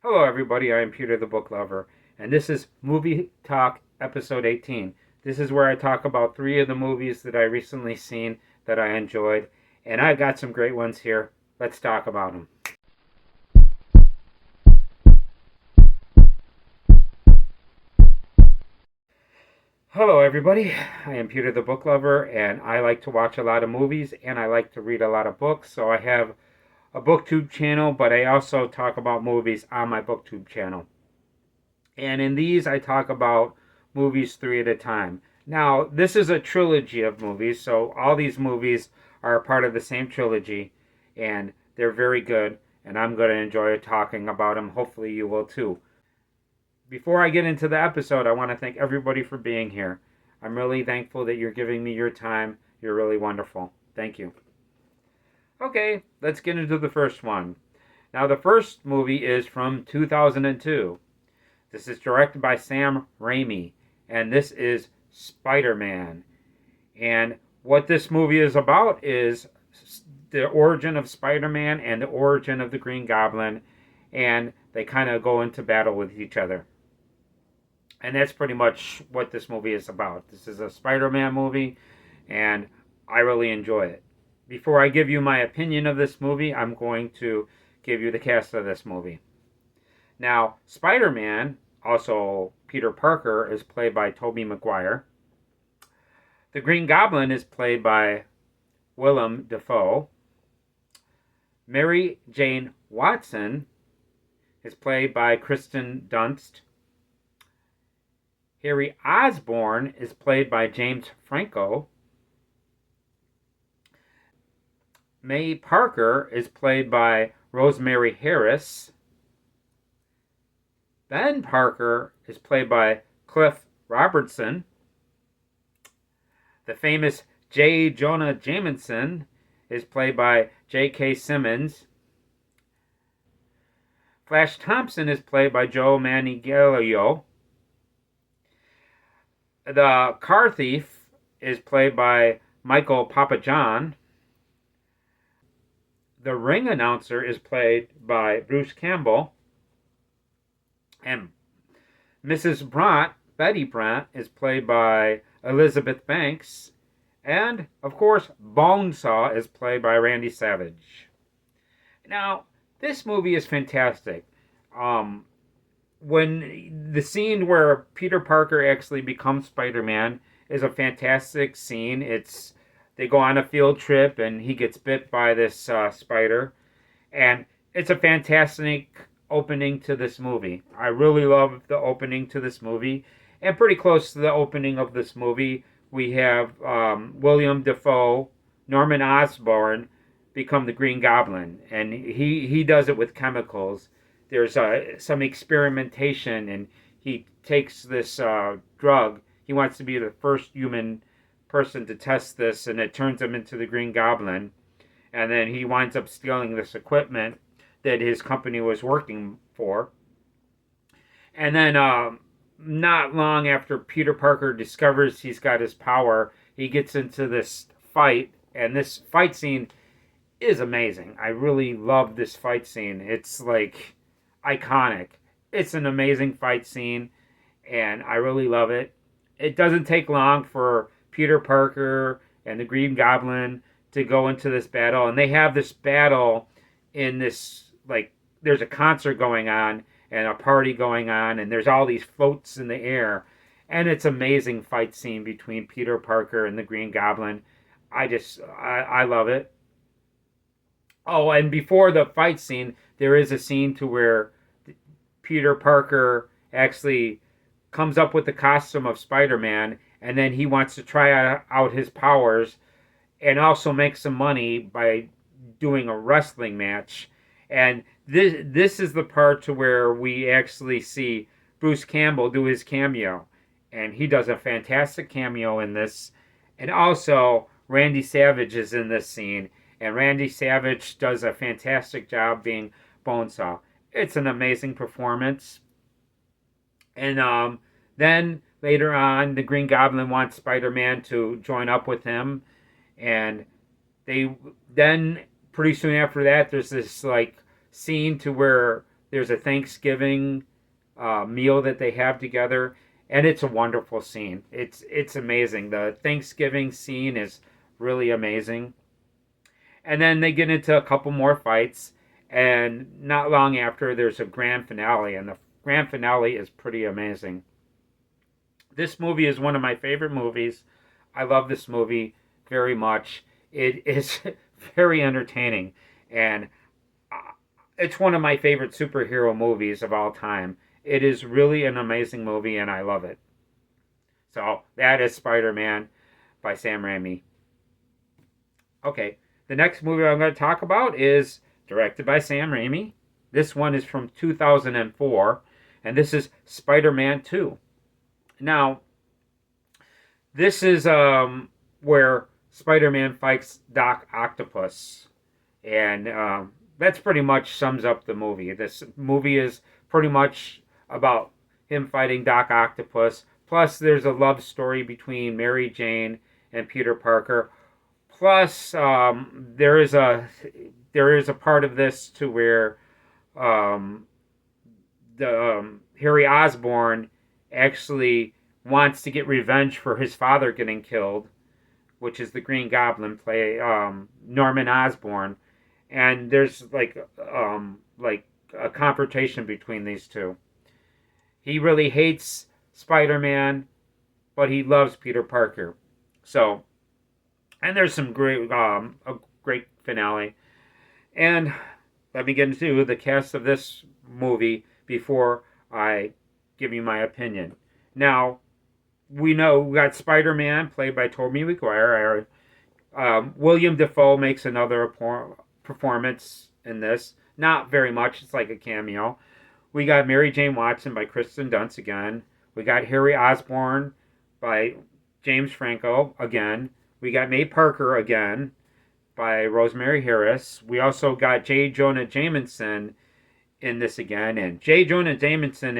Hello, everybody. I am Peter the Book Lover, and this is Movie Talk Episode 18. This is where I talk about three of the movies that I recently seen that I enjoyed, and I've got some great ones here. Let's talk about them. Hello, everybody. I am Peter the Book Lover, and I like to watch a lot of movies, and I like to read a lot of books, so I have a BookTube channel, but I also talk about movies on my BookTube channel. And in these, I talk about movies three at a time. Now, this is a trilogy of movies, so all these movies are a part of the same trilogy, and they're very good, and I'm going to enjoy talking about them. Hopefully, you will too. Before I get into the episode, I want to thank everybody for being here. I'm really thankful that you're giving me your time. You're really wonderful. Thank you. Okay, let's get into the first one. Now, the first movie is from 2002. This is directed by Sam Raimi, and this is Spider Man. And what this movie is about is the origin of Spider Man and the origin of the Green Goblin, and they kind of go into battle with each other. And that's pretty much what this movie is about. This is a Spider Man movie, and I really enjoy it. Before I give you my opinion of this movie, I'm going to give you the cast of this movie. Now, Spider Man, also Peter Parker, is played by Tobey Maguire. The Green Goblin is played by Willem Dafoe. Mary Jane Watson is played by Kristen Dunst. Harry Osborn is played by James Franco. May Parker is played by Rosemary Harris. Ben Parker is played by Cliff Robertson. The famous J. Jonah Jameson is played by J.K. Simmons. Flash Thompson is played by Joe Manganiello. The car thief is played by Michael Papajohn. The ring announcer is played by Bruce Campbell. And Mrs. Brandt, Betty Brandt, is played by Elizabeth Banks. And, of course, Bonesaw is played by Randy Savage. Now, this movie is fantastic. When the scene where Peter Parker actually becomes Spider-Man is a fantastic scene. They go on a field trip and he gets bit by this spider. And it's a fantastic opening to this movie. I really love the opening to this movie. And pretty close to the opening of this movie, we have William Dafoe, Norman Osborn become the Green Goblin. And he does it with chemicals. There's some experimentation, and he takes this drug. He wants to be the first human person to test this, and it turns him into the Green Goblin. And then he winds up stealing this equipment that his company was working for. And then not long after Peter Parker discovers he's got his power, he gets into this fight, and this fight scene is amazing. I really love this fight scene. It's like iconic. It's an amazing fight scene, and I really love it. It doesn't take long for Peter Parker and the Green Goblin to go into this battle, and they have this battle in this, like, there's a concert going on and a party going on, and there's all these floats in the air, and it's an amazing fight scene between Peter Parker and the Green Goblin. I love it. Oh, and before the fight scene, there is a scene to where Peter Parker actually comes up with the costume of Spider-Man, and then he wants to try out his powers and also make some money by doing a wrestling match. And this is the part to where we actually see Bruce Campbell do his cameo. And he does a fantastic cameo in this. And also, Randy Savage is in this scene. And Randy Savage does a fantastic job being Bonesaw. It's an amazing performance. And then later on, the Green Goblin wants Spider-Man to join up with him. And they then, pretty soon after that, there's this like scene to where There's a Thanksgiving meal that they have together, and it's a wonderful scene. It's amazing. The Thanksgiving scene is really amazing. And then they get into a couple more fights, and not long after, there's a grand finale, and the grand finale is pretty amazing. This movie is one of my favorite movies. I love this movie very much. It is very entertaining, and it's one of my favorite superhero movies of all time. It is really an amazing movie, and I love it. So that is Spider Man by Sam Raimi. Okay, the next movie I'm going to talk about is directed by Sam Raimi. This one is from 2004, and this is Spider Man 2. Now, this is where Spider Man fights Doc Octopus, and that's pretty much sums up the movie. This movie is pretty much about him fighting Doc Octopus. Plus, there's a love story between Mary Jane and Peter Parker. Plus, there is a part of this to where um, the Harry Osborn actually wants to get revenge for his father getting killed, which is the Green Goblin, play Norman Osborn, and there's like a confrontation between these two. He really hates Spider-Man, but he loves Peter Parker. So, and there's some great a great finale. And let me get into the cast of this movie before I give you my opinion. Now, we know we got Spider-Man played by Tobey Maguire. William Dafoe makes another performance in this. Not very much. It's like a cameo. We got Mary Jane Watson by Kristen Dunst again. We got Harry Osborn by James Franco again. We got May Parker again by Rosemary Harris. We also got J. Jonah Jameson in this again, and J. Jonah Jameson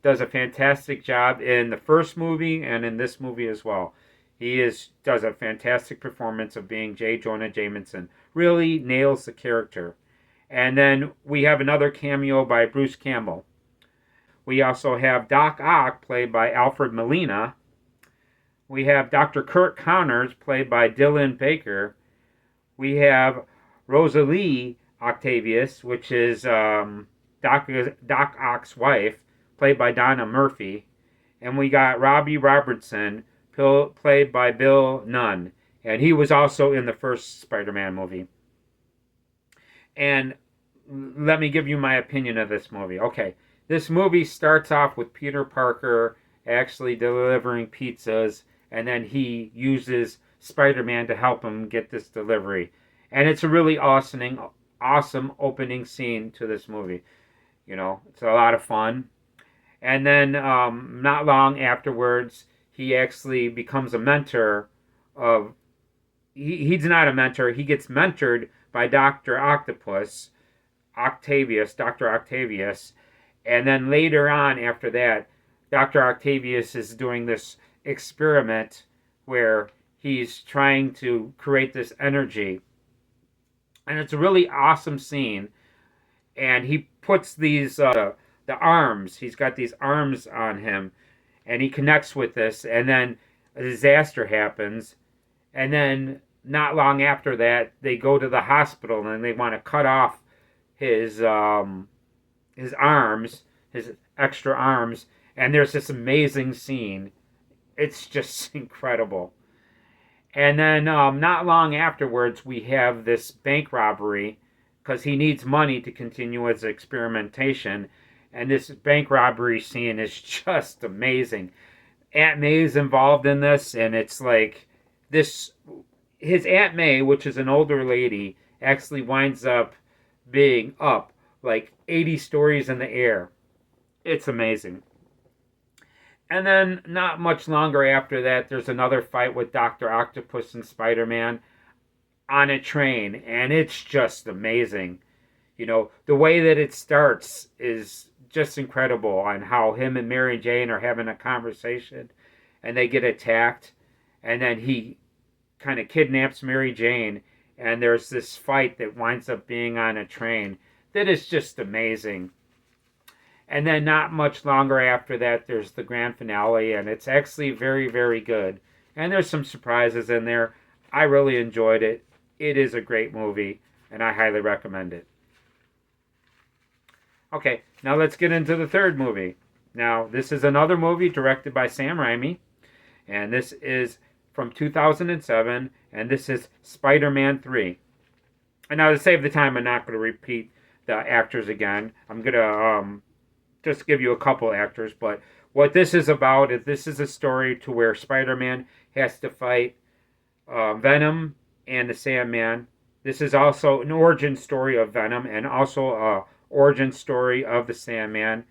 does a fantastic job in the first movie and in this movie as well. Does a fantastic performance of being J. Jonah Jameson. Really nails the character. And then we have another cameo by Bruce Campbell. We also have Doc Ock, played by Alfred Molina. We have Dr. Kurt Connors, played by Dylan Baker. We have Rosalie Octavius, which is Doc Ock's wife, played by Donna Murphy. And we got Robbie Robertson, played by Bill Nunn. And he was also in the first Spider-Man movie. And let me give you my opinion of this movie. Okay, this movie starts off with Peter Parker actually delivering pizzas, and then he uses Spider-Man to help him get this delivery. And it's a really awesome opening scene to this movie. You know, it's a lot of fun. And then not long afterwards, he actually becomes a mentor of... He's not a mentor. He gets mentored by Dr. Dr. Octavius. And then later on, after that, Dr. Octavius is doing this experiment where he's trying to create this energy. And it's a really awesome scene. And he puts these, the arms, he's got these arms on him. And he connects with this. And then a disaster happens. And then not long after that, they go to the hospital and they want to cut off his arms, his extra arms. And there's this amazing scene. It's just incredible. And then not long afterwards, we have this bank robbery because he needs money to continue his experimentation. And this bank robbery scene is just amazing. Aunt May is involved in this, and it's like this. His Aunt May, which is an older lady, actually winds up being up like 80 stories in the air. It's amazing. And then not much longer after that, there's another fight with Dr. Octopus and Spider-Man on a train, and it's just amazing. You know, the way that it starts is just incredible on how him and Mary Jane are having a conversation, and they get attacked, and then he kind of kidnaps Mary Jane, and there's this fight that winds up being on a train that is just amazing. And then not much longer after that, there's the grand finale, and it's actually very, very good. And there's some surprises in there. I really enjoyed it. It is a great movie, and I highly recommend it. Okay, now let's get into the third movie. Now, this is another movie directed by Sam Raimi, and this is from 2007, and this is Spider Man 3. And now, to save the time, I'm not going to repeat the actors again. I'm going to just give you a couple actors, but what this is about is this is a story to where Spider-Man has to fight Venom and the Sandman. This is also an origin story of Venom and also a origin story of the Sandman.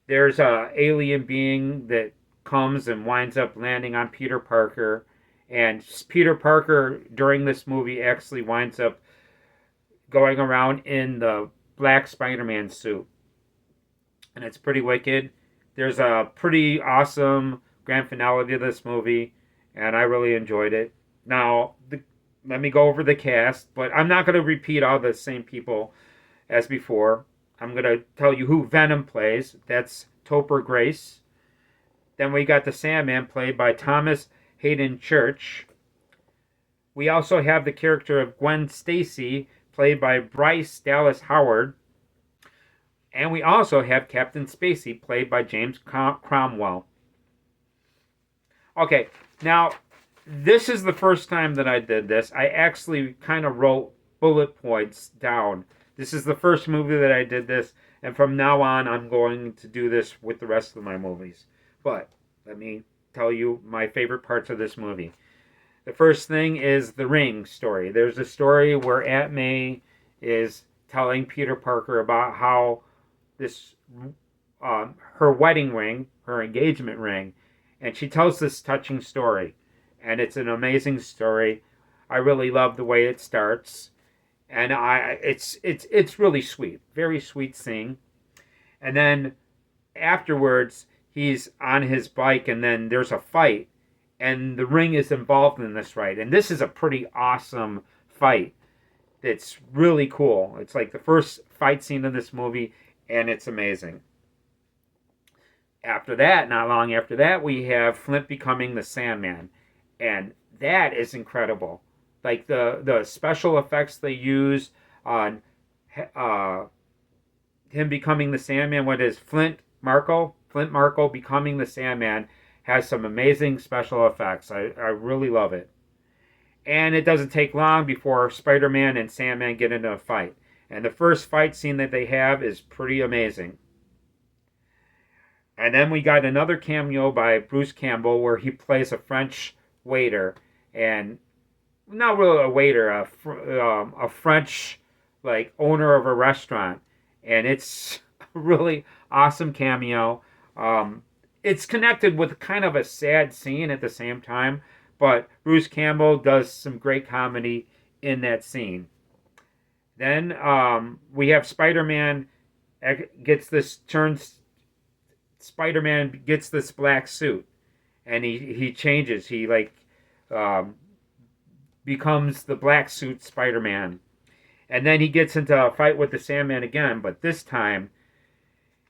There's a alien being that comes and winds up landing on Peter Parker, and Peter Parker during this movie actually winds up going around in the black Spider-Man suit, and it's pretty wicked. There's a pretty awesome grand finale to this movie, and I really enjoyed it. Now, let me go over the cast, but I'm not going to repeat all the same people as before. I'm going to tell you who Venom plays. That's Topher Grace. Then we got the Sandman, played by Thomas Hayden Church. We also have the character of Gwen Stacy, played by Bryce Dallas Howard. And we also have Captain Spacey, played by James Cromwell. Okay, now, this is the first time that I did this. I actually kind of wrote bullet points down. This is the first movie that I did this, and from now on, I'm going to do this with the rest of my movies. But let me tell you my favorite parts of this movie. The first thing is the ring story. There's a story where Aunt May is telling Peter Parker about how this her wedding ring, her engagement ring, and she tells this touching story, and it's an amazing story. I really love the way it starts, and it's really sweet, very sweet scene. And then afterwards, he's on his bike, and then there's a fight, and the ring is involved in this fight, and this is a pretty awesome fight. It's really cool. It's like the first fight scene of this movie, and it's amazing. After that, not long after that, we have Flint becoming the Sandman, and that is incredible. Like the special effects they use on him becoming the Sandman, what is Flint Marko becoming the Sandman, has some amazing special effects. I really love it. And it doesn't take long before Spider-Man and Sandman get into a fight. And the first fight scene that they have is pretty amazing. And then we got another cameo by Bruce Campbell where he plays a French waiter. And not really a waiter, a French like owner of a restaurant. And it's a really awesome cameo. It's connected with kind of a sad scene at the same time. But Bruce Campbell does some great comedy in that scene. Then we have Spider-Man Spider-Man gets this black suit, and he changes. He becomes the black suit Spider-Man, and then he gets into a fight with the Sandman again. But this time,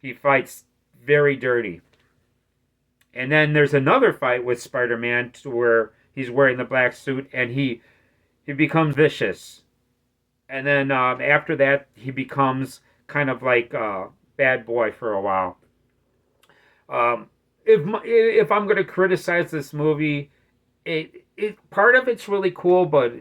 he fights very dirty. And then there's another fight with Spider-Man to where he's wearing the black suit, and he becomes vicious. And then after that, he becomes kind of like a bad boy for a while. If I'm going to criticize this movie, it part of it's really cool, but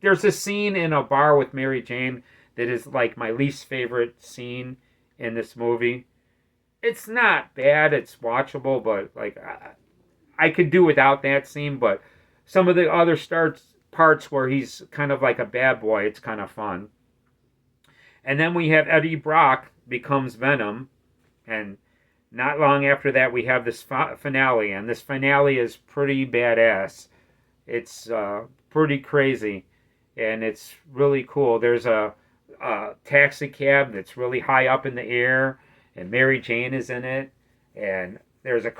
there's a scene in a bar with Mary Jane that is like my least favorite scene in this movie. It's not bad, it's watchable, but like I could do without that scene. But some of the other parts where he's kind of like a bad boy, it's kind of fun. And then we have Eddie Brock becomes Venom, and not long after that we have this finale, and this finale is pretty badass. It's pretty crazy, and it's really cool. There's a taxi cab that's really high up in the air, and Mary Jane is in it, and there's a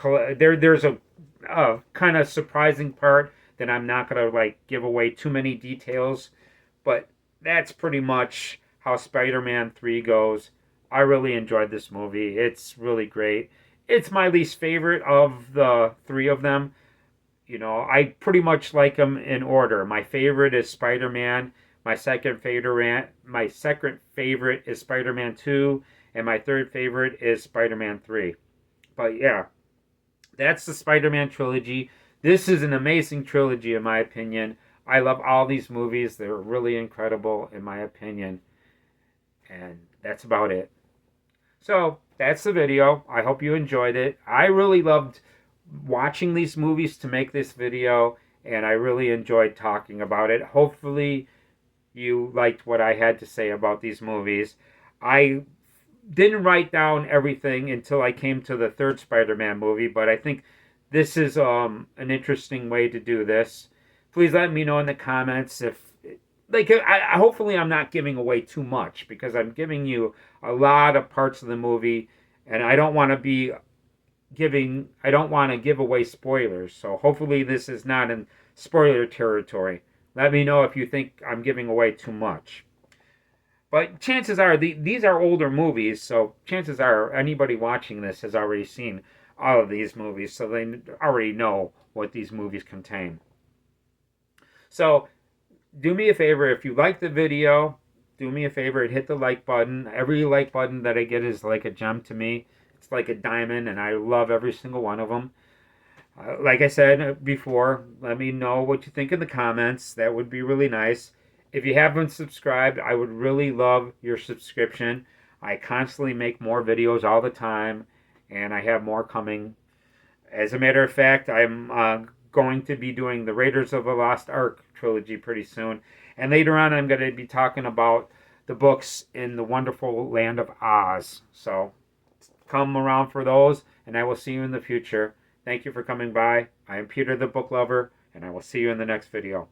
kind of surprising part that I'm not gonna like give away too many details, but that's pretty much how Spider-Man 3 goes. I really enjoyed this movie. It's really great. It's my least favorite of the three of them. I pretty much like them in order. My favorite is Spider-Man. My second favorite is Spider-Man 2, and my third favorite is Spider-Man 3. But yeah, that's the Spider-Man trilogy. This is an amazing trilogy in my opinion. I love all these movies. They're really incredible in my opinion. And that's about it. So, that's the video. I hope you enjoyed it. I really loved watching these movies to make this video, and I really enjoyed talking about it. Hopefully, you liked what I had to say about these movies. I didn't write down everything until I came to the third Spider-Man movie, but I think this is an interesting way to do this. Please let me know in the comments if hopefully I'm not giving away too much because I'm giving you a lot of parts of the movie and I don't want to give away spoilers. So hopefully this is not in spoiler territory. Let me know if you think I'm giving away too much. But chances are these are older movies, so chances are anybody watching this has already seen all of these movies, so they already know what these movies contain. So do me a favor, if you like the video, do me a favor and hit the like button. Every like button that I get is like a gem to me. It's like a diamond, and I love every single one of them. Like I said before, let me know what you think in the comments. That would be really nice. If you haven't subscribed, I would really love your subscription. I constantly make more videos all the time, and I have more coming. As a matter of fact, I'm going to be doing the Raiders of the Lost Ark trilogy pretty soon. And later on, I'm going to be talking about the books in the wonderful land of Oz. So come around for those, and I will see you in the future. Thank you for coming by. I am Peter the Book Lover, and I will see you in the next video.